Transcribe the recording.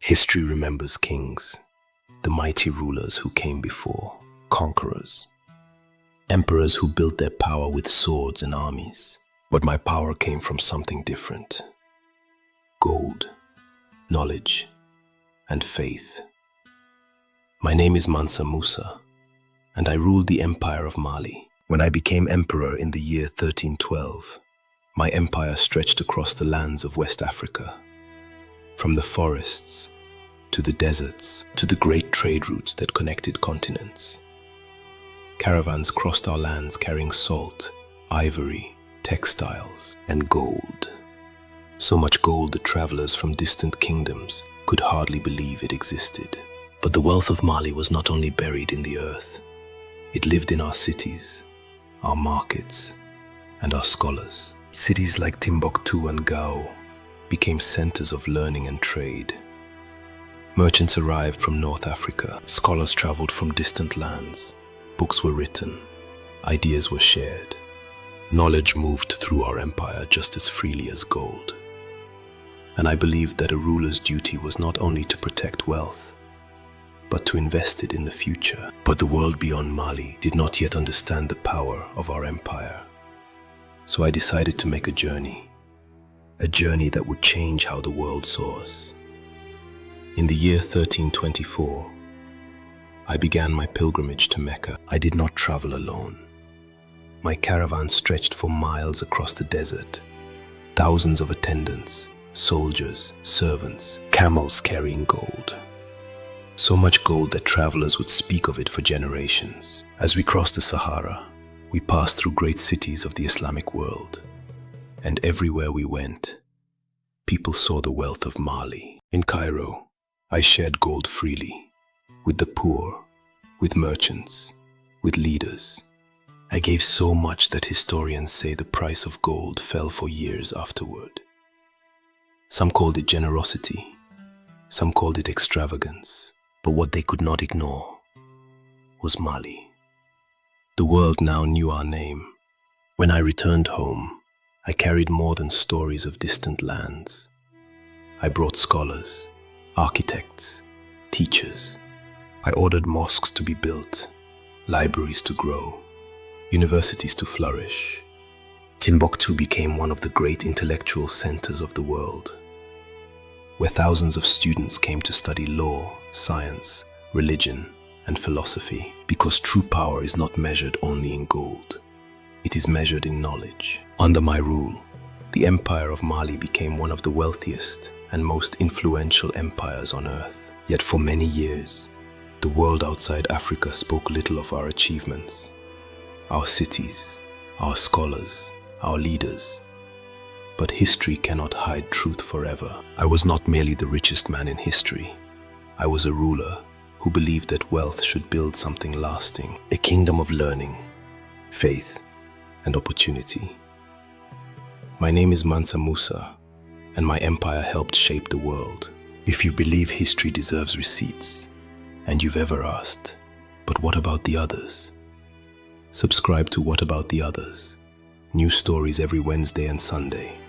History remembers kings, the mighty rulers who came before, conquerors, emperors who built their power with swords and armies. But my power came from something different. Gold, knowledge, and faith. My name is Mansa Musa, and I ruled the empire of Mali. When I became emperor in the year 1312, my empire stretched across the lands of West Africa, from the forests to the deserts to the great trade routes that connected continents. Caravans crossed our lands carrying salt, ivory, textiles, and gold. So much gold that travelers from distant kingdoms could hardly believe it existed. But the wealth of Mali was not only buried in the earth, it lived in our cities, our markets, and our scholars. Cities like Timbuktu and Gao became centers of learning and trade. Merchants arrived from North Africa, scholars traveled from distant lands, books were written, ideas were shared. Knowledge moved through our empire just as freely as gold. And I believed that a ruler's duty was not only to protect wealth, but to invest it in the future. But the world beyond Mali did not yet understand the power of our empire. So I decided to make a journey that would change how the world saw us. In the year 1324, I began my pilgrimage to Mecca. I did not travel alone. My caravan stretched for miles across the desert. Thousands of attendants, soldiers, servants, camels carrying gold. So much gold that travelers would speak of it for generations. As we crossed the Sahara, we passed through great cities of the Islamic world. And everywhere we went, people saw the wealth of Mali. In Cairo, I shared gold freely, with the poor, with merchants, with leaders. I gave so much that historians say the price of gold fell for years afterward. Some called it generosity, some called it extravagance. But what they could not ignore was Mali. The world now knew our name. When I returned home, I carried more than stories of distant lands. I brought scholars, architects, teachers. I ordered mosques to be built, libraries to grow, universities to flourish. Timbuktu became one of the great intellectual centers of the world, where thousands of students came to study law, science, religion, and philosophy. Because true power is not measured only in gold. It is measured in knowledge. Under my rule, the empire of Mali became one of the wealthiest and most influential empires on earth. Yet for many years, the world outside Africa spoke little of our achievements, our cities, our scholars, our leaders. But history cannot hide truth forever. I was not merely the richest man in history. I was a ruler who believed that wealth should build something lasting, a kingdom of learning, faith, and opportunity. My name is Mansa Musa, and my empire helped shape the world. If you believe history deserves receipts, and you've ever asked, but what about the others? Subscribe to What About the Others? New stories every Wednesday and Sunday.